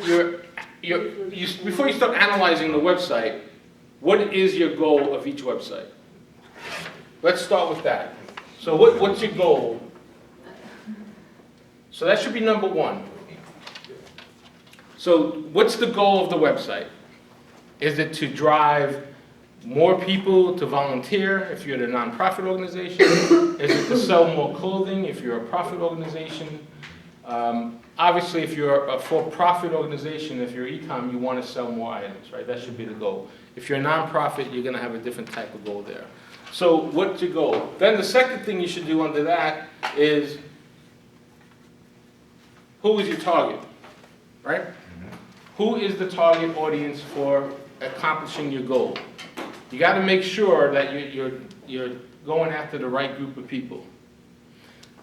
Before you start analyzing the website, what is your goal of each website? Let's start with that. So what's your goal? So that should be number one. So what's the goal of the website? Is it to drive more people to volunteer if you're a nonprofit organization? Is it to sell more clothing if you're a profit organization? Obviously, if you're a for-profit organization, if you're e-com, you want to sell more items, right? That should be the goal. If you're a nonprofit, you're going to have a different type of goal there. So what's your goal? Then the second thing you should do under that is, who is your target, right? Who is the target audience for accomplishing your goal? You got to make sure that you're going after the right group of people.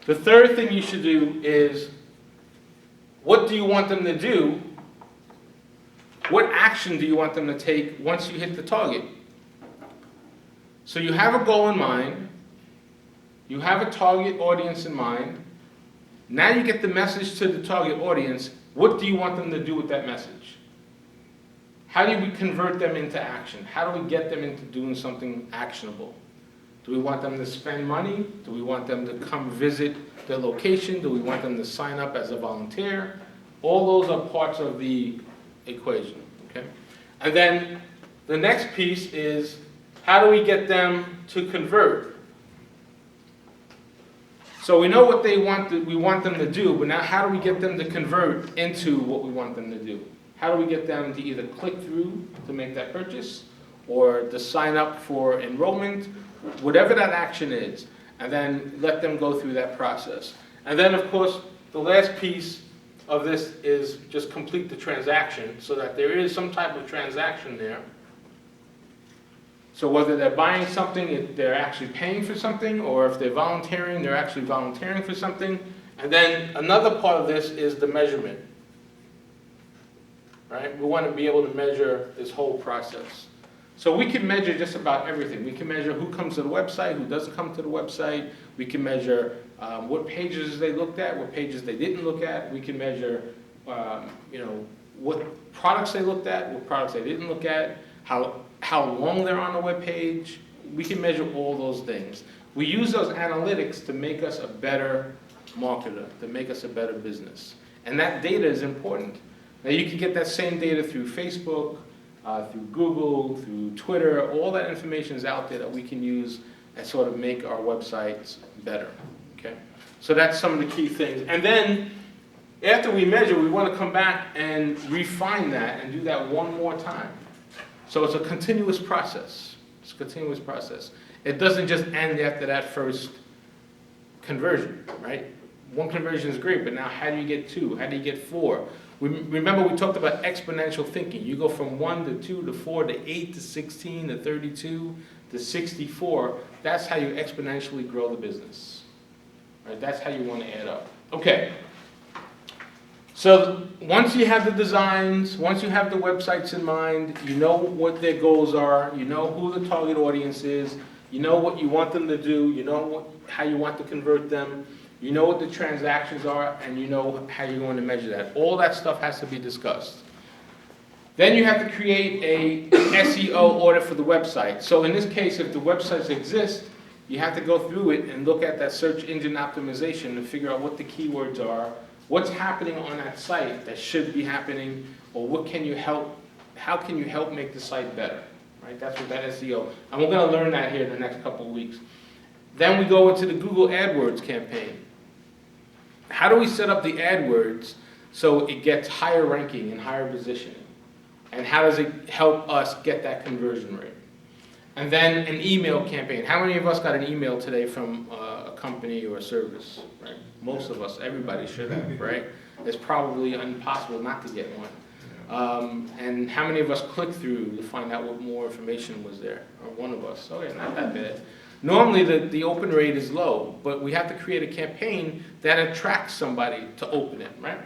The third thing you should do is, what do you want them to do? What action do you want them to take once you hit the target? So you have a goal in mind. You have a target audience in mind. Now you get the message to the target audience. What do you want them to do with that message? How do we convert them into action? How do we get them into doing something actionable? Do we want them to spend money? Do we want them to come visit their location? Do we want them to sign up as a volunteer? All those are parts of the equation, okay? And then the next piece is, how do we get them to convert? So we know what we want them to do, but now how do we get them to convert into what we want them to do? How do we get them to either click through to make that purchase, or to sign up for enrollment, whatever that action is, and then let them go through that process. And then, of course, the last piece of this is just complete the transaction so that there is some type of transaction there. So whether they're buying something, if they're actually paying for something, or if they're volunteering, they're actually volunteering for something. And then another part of this is the measurement, right? We want to be able to measure this whole process. So we can measure just about everything. We can measure who comes to the website, who doesn't come to the website. We can measure what pages they looked at, what pages they didn't look at. We can measure, what products they looked at, what products they didn't look at, how long they're on the web page. We can measure all those things. We use those analytics to make us a better marketer, to make us a better business. And that data is important. Now you can get that same data through Facebook, through Google, through Twitter. All that information is out there that we can use and sort of make our websites better, okay? So that's some of the key things. And then after we measure, we want to come back and refine that and do that one more time. So it's a continuous process. It's a continuous process. It doesn't just end after that first conversion, right? One conversion is great, but now how do you get two? How do you get four? Remember we talked about exponential thinking. You go from 1 to 2 to 4 to 8 to 16 to 32 to 64. That's how you exponentially grow the business. Right? That's how you want to add up. Okay. So once you have the designs, once you have the websites in mind, you know what their goals are, you know who the target audience is, you know what you want them to do, you know how you want to convert them, you know what the transactions are, and you know how you're going to measure that. All that stuff has to be discussed. Then you have to create a SEO order for the website. So in this case, if the websites exist, you have to go through it and look at that search engine optimization to figure out what the keywords are, what's happening on that site that should be happening, or how can you help make the site better, right? That's what that SEO, and we're going to learn that here in the next couple of weeks. Then we go into the Google AdWords campaign. How do we set up the AdWords so it gets higher ranking and higher positioning? And how does it help us get that conversion rate? And then an email campaign. How many of us got an email today from a company or a service, right? Most of us, everybody should have, right? It's probably impossible not to get one. And how many of us clicked through to find out what more information was there? Or one of us. Oh yeah, not that bad. Normally the open rate is low, but we have to create a campaign that attracts somebody to open it, right?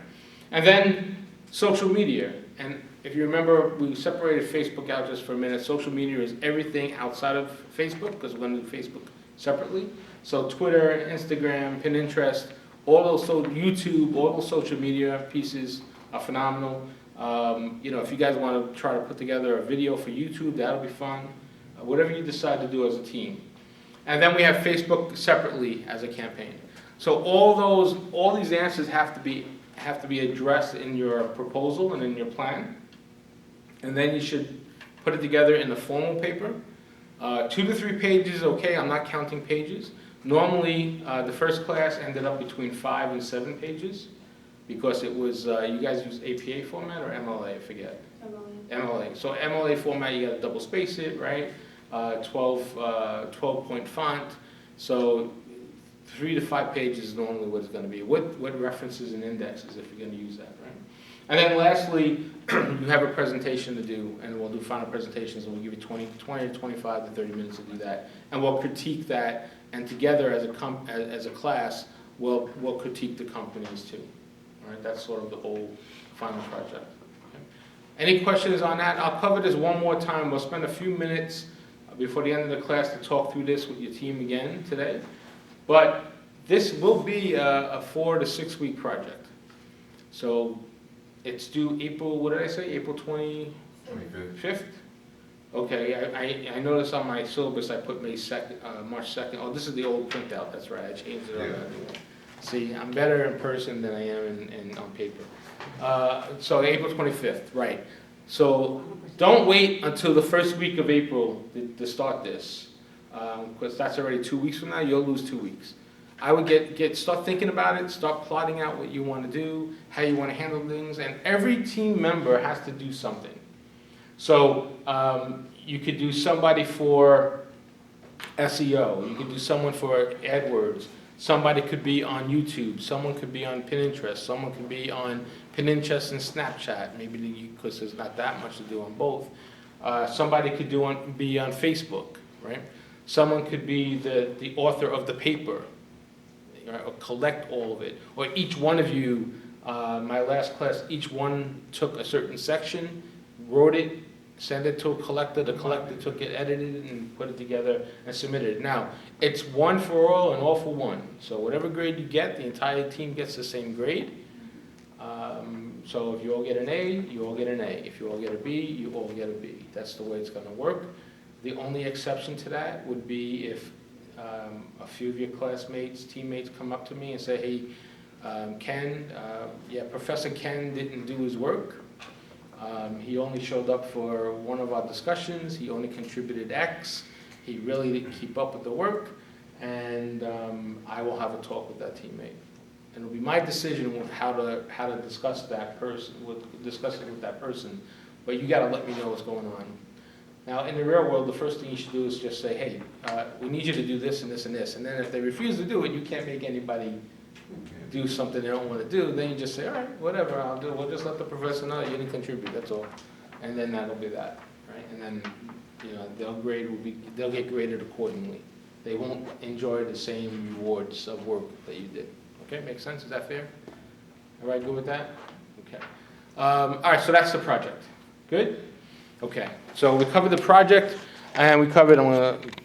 And then social media. And if you remember, we separated Facebook out just for a minute. Social media is everything outside of Facebook, because we're going to do Facebook separately. So Twitter, Instagram, Pinterest, all those, so YouTube, all those social media pieces are phenomenal. You know, if you guys want to try to put together a video for YouTube, that'll be fun. Whatever you decide to do as a team. And then we have Facebook separately as a campaign. So all these answers have to be addressed in your proposal and in your plan. And then you should put it together in the formal paper. 2 to 3 pages is okay, I'm not counting pages. Normally, the first class ended up between 5 and 7 pages because it was, you guys use APA format or MLA, I forget? MLA. So MLA format, you gotta double space it, right? 12-point font. So 3 to 5 pages is normally what it's gonna be. What references and indexes if you're gonna use that, right? And then lastly, you have a presentation to do, and we'll do final presentations, and we'll give you 20 to 25 to 30 minutes to do that. And we'll critique that, and together as a class, we'll critique the companies too. All right, that's sort of the whole final project. Okay. Any questions on that? I'll cover this one more time. We'll spend a few minutes before the end of the class to talk through this with your team again today. But this will be a 4 to 6 week project. So it's due April, what did I say, April 25th? Okay, I noticed on my syllabus I put May 2nd, March 2nd. Oh, this is the old printout, that's right, I changed it on that. See, I'm better in person than I am on paper. So April 25th, right. So don't wait until the first week of April to start this, because that's already 2 weeks from now, you'll lose 2 weeks. I would start thinking about it, start plotting out what you want to do, how you want to handle things, and every team member has to do something. So you could do somebody for SEO, you could do someone for AdWords, somebody could be on YouTube, someone could be on Pinterest, someone could be on Pinterest and Snapchat, maybe because there's not that much to do on both. Somebody could be on Facebook, right? Someone could be the author of the paper, or collect all of it. Or each one of you, my last class, each one took a certain section, wrote it, sent it to a collector, the collector took it, edited it, and put it together and submitted it. Now, it's one for all and all for one. So whatever grade you get, the entire team gets the same grade. So if you all get an A, you all get an A. If you all get a B, you all get a B. That's the way it's going to work. The only exception to that would be if a few of your classmates, teammates come up to me and say, hey, Professor Ken didn't do his work. He only showed up for one of our discussions. He only contributed X. He really didn't keep up with the work. And I will have a talk with that teammate. And it'll be my decision with how to discuss that person, discuss it with that person. But you got to let me know what's going on. Now, in the real world, the first thing you should do is just say, hey, we need you to do this and this and this. And then if they refuse to do it, you can't make anybody do something they don't want to do. Then you just say, all right, whatever, I'll do it. We'll just let the professor know you didn't contribute, that's all. And then that'll be that, right? And then, you know, they'll get graded accordingly. They won't enjoy the same rewards of work that you did. Okay, makes sense? Is that fair? All right, good with that? Okay. All right, so that's the project. Good? Okay, so we covered the project, and we covered, I'm going to